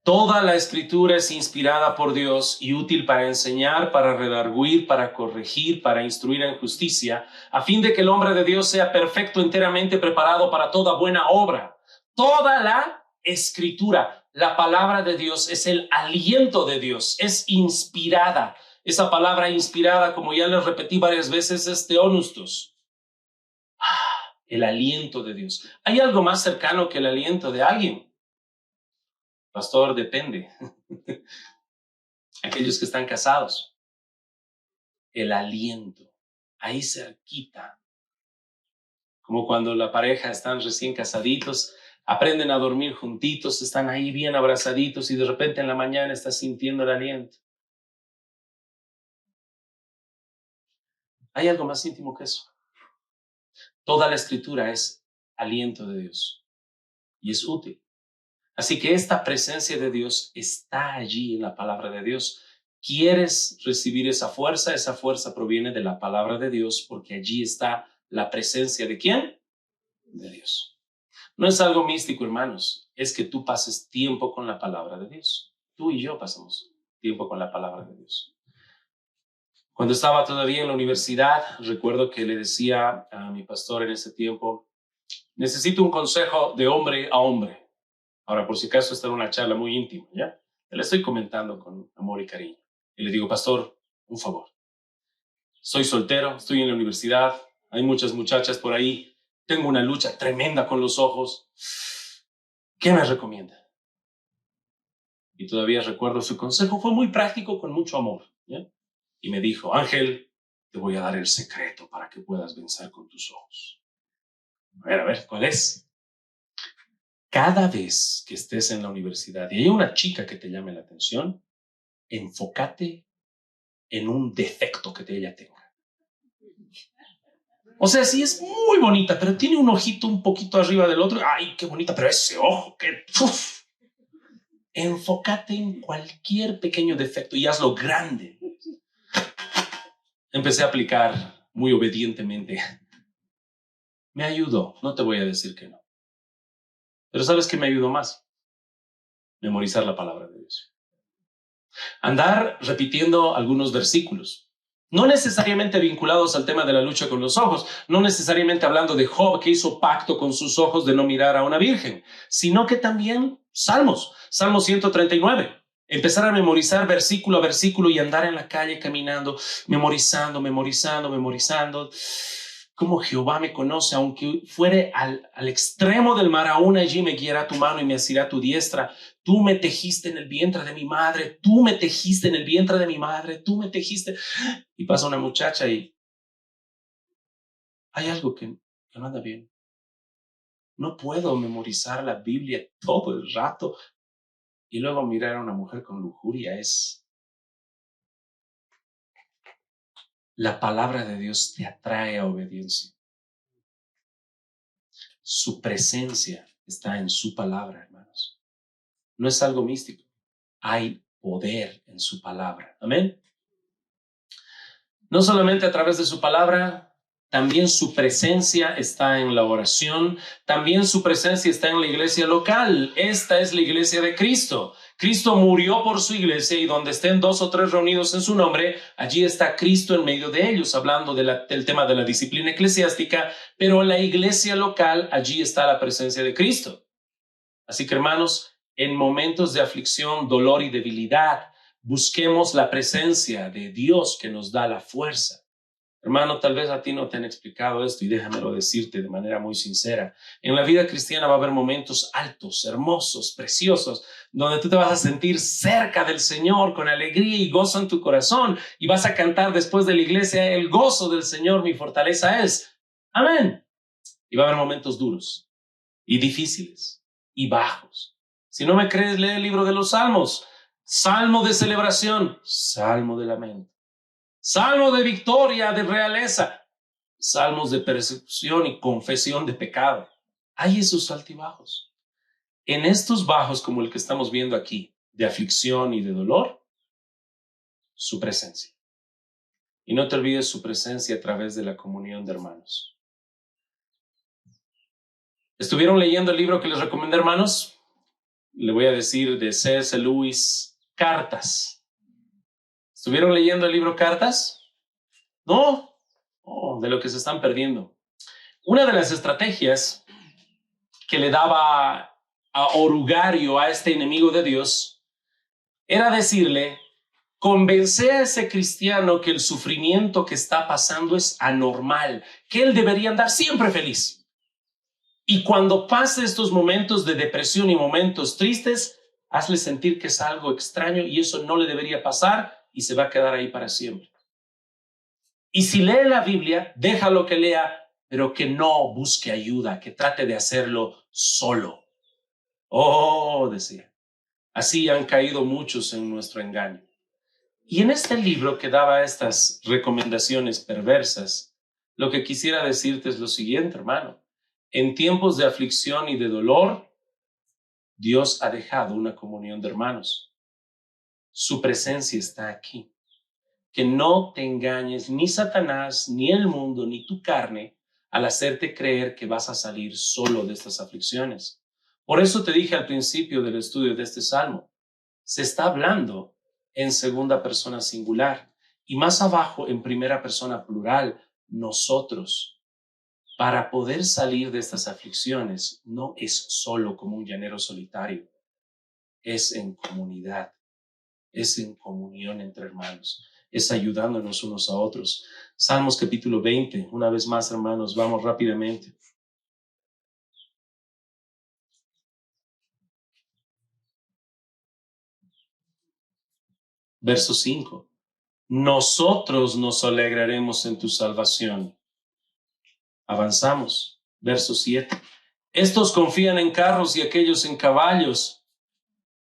Toda la Escritura es inspirada por Dios y útil para enseñar, para redarguir, para corregir, para instruir en justicia, a fin de que el hombre de Dios sea perfecto, enteramente preparado para toda buena obra. Toda la Escritura, la palabra de Dios, es el aliento de Dios, es inspirada. Esa palabra inspirada, como ya les repetí varias veces, es theopneustos. El aliento de Dios. ¿Hay algo más cercano que el aliento de alguien? Pastor, depende. Aquellos que están casados. El aliento. Ahí cerquita. Como cuando la pareja están recién casaditos, aprenden a dormir juntitos, están ahí bien abrazaditos y de repente en la mañana estás sintiendo el aliento. ¿Hay algo más íntimo que eso? Toda la Escritura es aliento de Dios y es útil. Así que esta presencia de Dios está allí en la palabra de Dios. ¿Quieres recibir esa fuerza? Esa fuerza proviene de la palabra de Dios porque allí está la presencia ¿de quién? De Dios. No es algo místico, hermanos. Es que tú pases tiempo con la palabra de Dios. Tú y yo pasamos tiempo con la palabra de Dios. Cuando estaba todavía en la universidad, recuerdo que le decía a mi pastor en ese tiempo, necesito un consejo de hombre a hombre. Ahora, por si acaso, esta era una charla muy íntima, ¿ya? Le estoy comentando con amor y cariño. Y le digo, pastor, un favor. Soy soltero, estoy en la universidad, hay muchas muchachas por ahí, tengo una lucha tremenda con los ojos. ¿Qué me recomienda? Y todavía recuerdo su consejo, fue muy práctico, con mucho amor, ¿ya? Y me dijo, Ángel, te voy a dar el secreto para que puedas vencer con tus ojos. A ver, ¿cuál es? Cada vez que estés en la universidad y hay una chica que te llame la atención, enfócate en un defecto que ella tenga. O sea, sí es muy bonita, pero tiene un ojito un poquito arriba del otro. ¡Ay, qué bonita! Pero ese ojo, qué... ¡Uf! Enfócate en cualquier pequeño defecto y hazlo grande. Empecé a aplicar muy obedientemente. Me ayudó, no te voy a decir que no. Pero ¿sabes qué me ayudó más? Memorizar la palabra de Dios. Andar repitiendo algunos versículos. No necesariamente vinculados al tema de la lucha con los ojos, no necesariamente hablando de Job que hizo pacto con sus ojos de no mirar a una virgen, sino que también Salmos, Salmo 139. Empezar a memorizar versículo a versículo y andar en la calle caminando, memorizando. Como Jehová me conoce, aunque fuere al extremo del mar, aún allí me guiará tu mano y me asirá tu diestra. Tú me tejiste en el vientre de mi madre, tú me tejiste en el vientre de mi madre, tú me tejiste. Y pasa una muchacha y hay algo que no anda bien. No puedo memorizar la Biblia todo el rato y luego mirar a una mujer con lujuria. La palabra de Dios te atrae a obediencia. Su presencia está en su palabra, hermanos. No es algo místico. Hay poder en su palabra. Amén. No solamente a través de su palabra, también su presencia está en la oración, también su presencia está en la iglesia local. Esta es la iglesia de Cristo. Cristo murió por su iglesia y donde estén 2 o 3 reunidos en su nombre, allí está Cristo en medio de ellos, hablando del tema de la disciplina eclesiástica, pero en la iglesia local, allí está la presencia de Cristo. Así que, hermanos, en momentos de aflicción, dolor y debilidad, busquemos la presencia de Dios que nos da la fuerza. Hermano, tal vez a ti no te han explicado esto y déjamelo decirte de manera muy sincera. En la vida cristiana va a haber momentos altos, hermosos, preciosos, donde tú te vas a sentir cerca del Señor con alegría y gozo en tu corazón y vas a cantar después de la iglesia: el gozo del Señor mi fortaleza es. Amén. Y va a haber momentos duros y difíciles y bajos. Si no me crees, lee el libro de los Salmos. Salmo de celebración, salmo de lamento. Salmo de victoria, de realeza, salmos de persecución y confesión de pecado. Hay esos altibajos. En estos bajos, como el que estamos viendo aquí, de aflicción y de dolor, su presencia. Y no te olvides su presencia a través de la comunión de hermanos. ¿Estuvieron leyendo el libro que les recomendé, hermanos? Le voy a decir de C.S. Lewis, Cartas. ¿Estuvieron leyendo el libro Cartas? ¿No? Oh, de lo que se están perdiendo. Una de las estrategias que le daba a Orugario, a este enemigo de Dios, era decirle: convence a ese cristiano que el sufrimiento que está pasando es anormal, que él debería andar siempre feliz. Y cuando pase estos momentos de depresión y momentos tristes, hazle sentir que es algo extraño y eso no le debería pasar y se va a quedar ahí para siempre. Y si lee la Biblia, déjalo que lea, pero que no busque ayuda, que trate de hacerlo solo. Oh, decía, así han caído muchos en nuestro engaño. Y en este libro que daba estas recomendaciones perversas, lo que quisiera decirte es lo siguiente, hermano. En tiempos de aflicción y de dolor, Dios ha dejado una comunión de hermanos. Su presencia está aquí. Que no te engañes ni Satanás, ni el mundo, ni tu carne al hacerte creer que vas a salir solo de estas aflicciones. Por eso te dije al principio del estudio de este salmo, se está hablando en segunda persona singular y más abajo en primera persona plural, nosotros. Para poder salir de estas aflicciones no es solo como un llanero solitario, es en comunidad, es en comunión entre hermanos. Es ayudándonos unos a otros. Salmos capítulo 20, una vez más, hermanos, vamos rápidamente. Verso 5. Nosotros nos alegraremos en tu salvación. Avanzamos. Verso 7. Estos confían en carros y aquellos en caballos,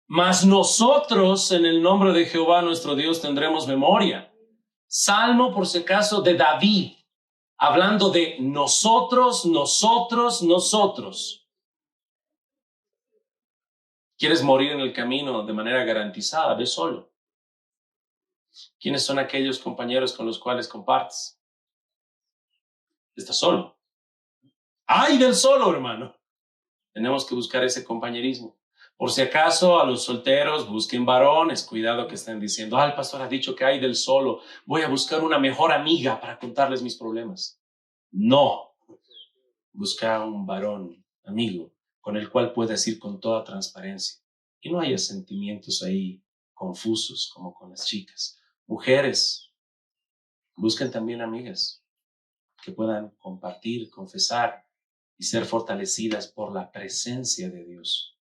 mas nosotros en el nombre de Jehová nuestro Dios tendremos memoria. Salmo, por si acaso, de David, hablando de nosotros, nosotros, nosotros. ¿Quieres morir en el camino de manera garantizada? Ve solo. ¿Quiénes son aquellos compañeros con los cuales compartes? Estás solo. ¡Ay del solo, hermano! Tenemos que buscar ese compañerismo. Por si acaso, a los solteros, busquen varones. Cuidado que estén diciendo: el pastor ha dicho que hay del solo. Voy a buscar una mejor amiga para contarles mis problemas. No. Busca un varón, amigo, con el cual puedas ir con toda transparencia. Y no haya sentimientos ahí confusos como con las chicas. Mujeres, busquen también amigas que puedan compartir, confesar y ser fortalecidas por la presencia de Dios.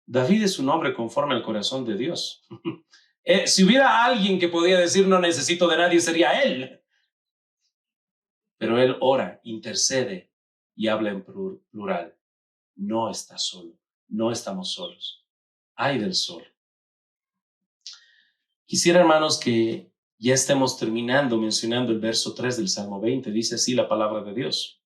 David es un hombre conforme al corazón de Dios. Si hubiera alguien que podía decir no necesito de nadie, sería él. Pero él ora, intercede y habla en plural. No está solo, no estamos solos. Ay del solo. Quisiera, hermanos, que ya estemos terminando mencionando el verso 3 del Salmo 20. Dice así la palabra de Dios.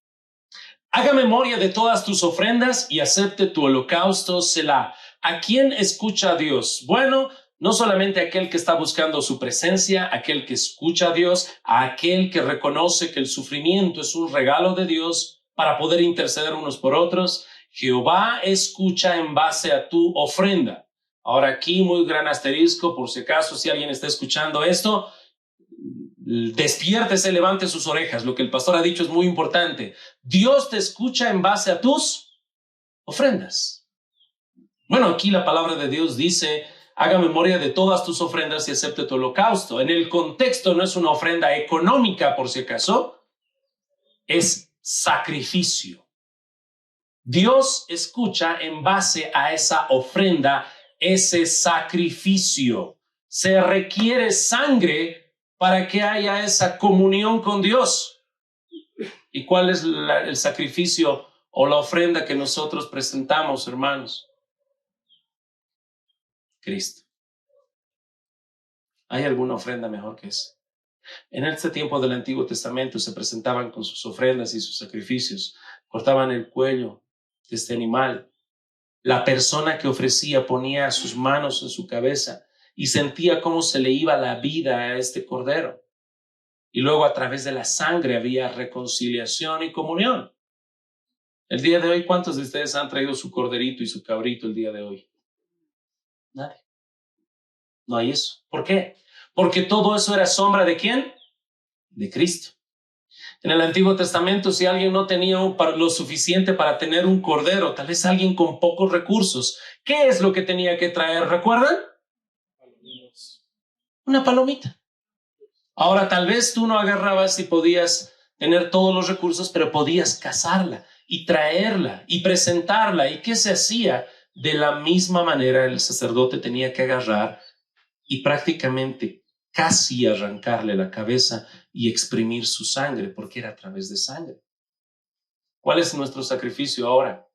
Haga memoria de todas tus ofrendas y acepte tu holocausto, Selah. ¿A quién escucha a Dios? Bueno, no solamente aquel que está buscando su presencia, aquel que escucha a Dios, a aquel que reconoce que el sufrimiento es un regalo de Dios para poder interceder unos por otros. Jehová escucha en base a tu ofrenda. Ahora aquí muy gran asterisco, por si acaso, si alguien está escuchando esto, despiértese, levante sus orejas. Lo que el pastor ha dicho es muy importante. Dios te escucha en base a tus ofrendas. Bueno, aquí la palabra de Dios dice haga memoria de todas tus ofrendas y acepte tu holocausto. En el contexto no es una ofrenda económica, por si acaso, es sacrificio. Dios escucha en base a esa ofrenda, ese sacrificio. Se requiere sangre para que haya esa comunión con Dios. ¿Y cuál es el sacrificio o la ofrenda que nosotros presentamos, hermanos? Cristo. ¿Hay alguna ofrenda mejor que esa? En este tiempo del Antiguo Testamento se presentaban con sus ofrendas y sus sacrificios. Cortaban el cuello de este animal. La persona que ofrecía ponía sus manos en su cabeza y sentía cómo se le iba la vida a este cordero. Y luego a través de la sangre había reconciliación y comunión. El día de hoy, ¿cuántos de ustedes han traído su corderito y su cabrito el día de hoy? Nadie. No hay eso. ¿Por qué? Porque todo eso era sombra ¿de quién? De Cristo. En el Antiguo Testamento, si alguien no tenía lo suficiente para tener un cordero, tal vez alguien con pocos recursos, ¿qué es lo que tenía que traer? ¿Recuerdan? Una palomita. Ahora, tal vez tú no agarrabas y podías tener todos los recursos, pero podías cazarla y traerla y presentarla. ¿Y qué se hacía? De la misma manera, el sacerdote tenía que agarrar y prácticamente casi arrancarle la cabeza y exprimir su sangre, porque era a través de sangre. ¿Cuál es nuestro sacrificio ahora?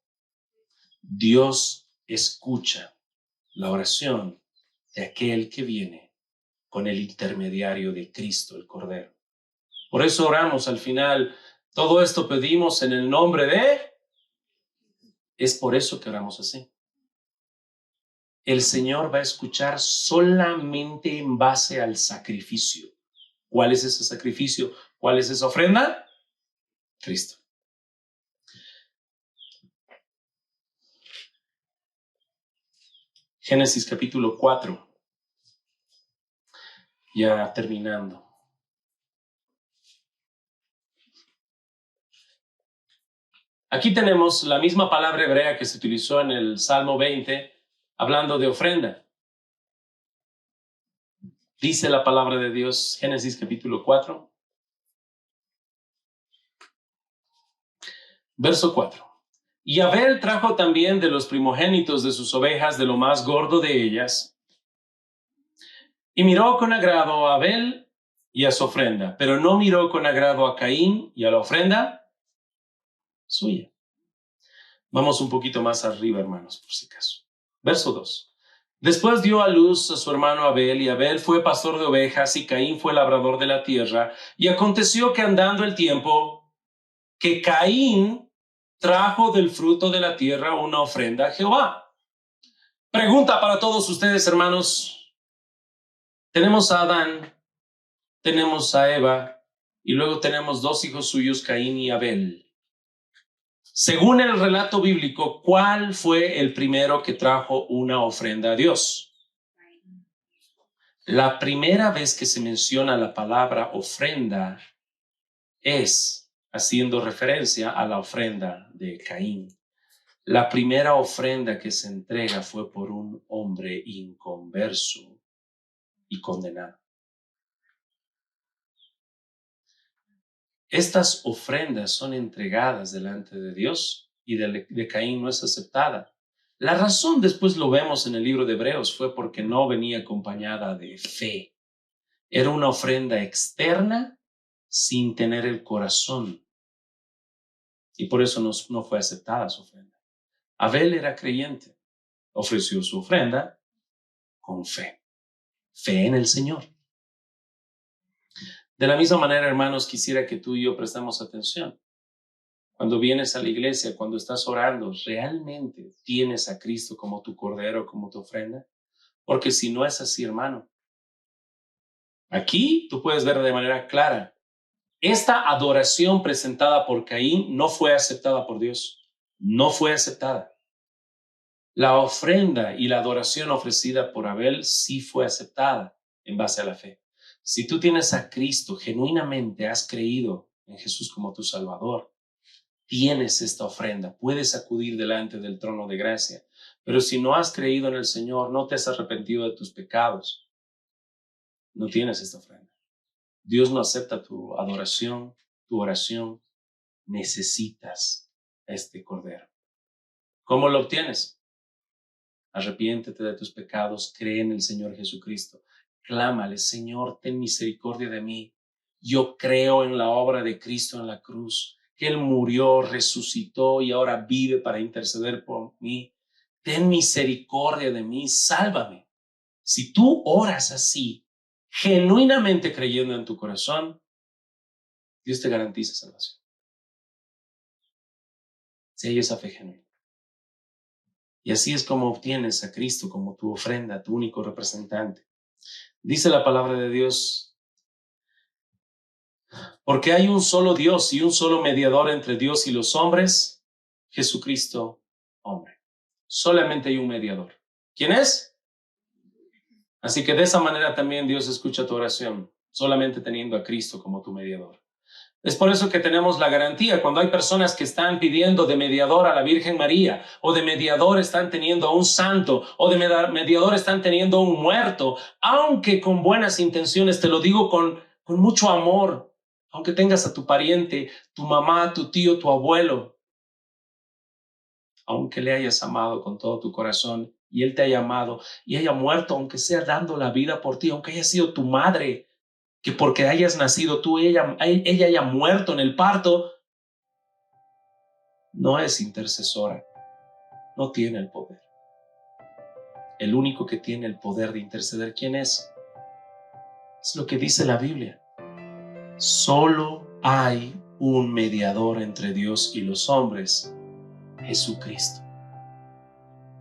Dios escucha la oración de aquel que viene con el intermediario de Cristo, el Cordero. Por eso oramos al final. Todo esto pedimos en el nombre de... Es por eso que oramos así. El Señor va a escuchar solamente en base al sacrificio. ¿Cuál es ese sacrificio? ¿Cuál es esa ofrenda? Cristo. Génesis capítulo 4. Ya terminando. Aquí tenemos la misma palabra hebrea que se utilizó en el Salmo 20, hablando de ofrenda. Dice la palabra de Dios, Génesis capítulo 4, verso 4. Y Abel trajo también de los primogénitos de sus ovejas, de lo más gordo de ellas, y miró con agrado a Abel y a su ofrenda, pero no miró con agrado a Caín y a la ofrenda suya. Vamos un poquito más arriba, hermanos, por si acaso. Verso 2. Después dio a luz a su hermano Abel, y Abel fue pastor de ovejas, y Caín fue labrador de la tierra. Y aconteció que andando el tiempo, que Caín trajo del fruto de la tierra una ofrenda a Jehová. Pregunta para todos ustedes, hermanos. Tenemos a Adán, tenemos a Eva, y luego tenemos dos hijos suyos, Caín y Abel. Según el relato bíblico, ¿cuál fue el primero que trajo una ofrenda a Dios? La primera vez que se menciona la palabra ofrenda es haciendo referencia a la ofrenda de Caín. La primera ofrenda que se entrega fue por un hombre inconverso y condenado. Estas ofrendas son entregadas delante de Dios y de Caín no es aceptada. La razón, después lo vemos en el libro de Hebreos, fue porque no venía acompañada de fe. Era una ofrenda externa sin tener el corazón. Y por eso no fue aceptada su ofrenda. Abel era creyente. Ofreció su ofrenda con fe. Fe en el Señor. De la misma manera, hermanos, quisiera que tú y yo prestemos atención. Cuando vienes a la iglesia, cuando estás orando, ¿realmente tienes a Cristo como tu cordero, como tu ofrenda? Porque si no es así, hermano, aquí tú puedes ver de manera clara, esta adoración presentada por Caín no fue aceptada por Dios. No fue aceptada. La ofrenda y la adoración ofrecida por Abel sí fue aceptada en base a la fe. Si tú tienes a Cristo, genuinamente has creído en Jesús como tu Salvador, tienes esta ofrenda, puedes acudir delante del trono de gracia. Pero si no has creído en el Señor, no te has arrepentido de tus pecados, no tienes esta ofrenda. Dios no acepta tu adoración, tu oración. Necesitas este cordero. ¿Cómo lo obtienes? Arrepiéntete de tus pecados, cree en el Señor Jesucristo. Clámale, Señor, ten misericordia de mí. Yo creo en la obra de Cristo en la cruz, que Él murió, resucitó y ahora vive para interceder por mí. Ten misericordia de mí, sálvame. Si tú oras así, genuinamente creyendo en tu corazón, Dios te garantiza salvación. Si hay esa fe genuina. Y así es como obtienes a Cristo como tu ofrenda, tu único representante. Dice la palabra de Dios, porque hay un solo Dios y un solo mediador entre Dios y los hombres, Jesucristo, hombre. Solamente hay un mediador. ¿Quién es? Así que de esa manera también Dios escucha tu oración, solamente teniendo a Cristo como tu mediador. Es por eso que tenemos la garantía cuando hay personas que están pidiendo de mediador a la Virgen María, o de mediador están teniendo a un santo, o de mediador están teniendo a un muerto, aunque con buenas intenciones, te lo digo con mucho amor, aunque tengas a tu pariente, tu mamá, tu tío, tu abuelo, aunque le hayas amado con todo tu corazón y él te haya amado y haya muerto, aunque sea dando la vida por ti, aunque haya sido tu madre, que porque hayas nacido tú, ella haya muerto en el parto, no es intercesora, no tiene el poder. El único que tiene el poder de interceder, ¿quién es? Es lo que dice la Biblia. Solo hay un mediador entre Dios y los hombres, Jesucristo.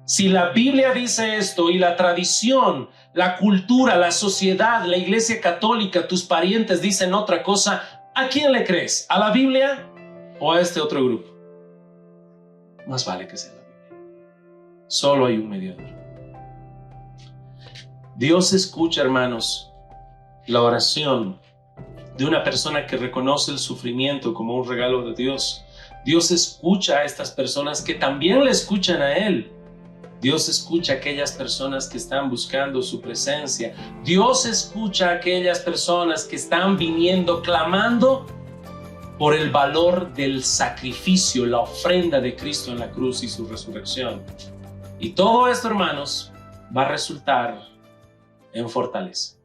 Si la Biblia dice esto y la tradición, la cultura, la sociedad, la Iglesia Católica, tus parientes dicen otra cosa, ¿a quién le crees? ¿A la Biblia o a este otro grupo? Más vale que sea la Biblia. Solo hay un mediador. Dios escucha, hermanos, la oración de una persona que reconoce el sufrimiento como un regalo de Dios. Dios escucha a estas personas que también le escuchan a Él. Dios escucha a aquellas personas que están buscando su presencia. Dios escucha a aquellas personas que están viniendo, clamando por el valor del sacrificio, la ofrenda de Cristo en la cruz y su resurrección. Y todo esto, hermanos, va a resultar en fortaleza.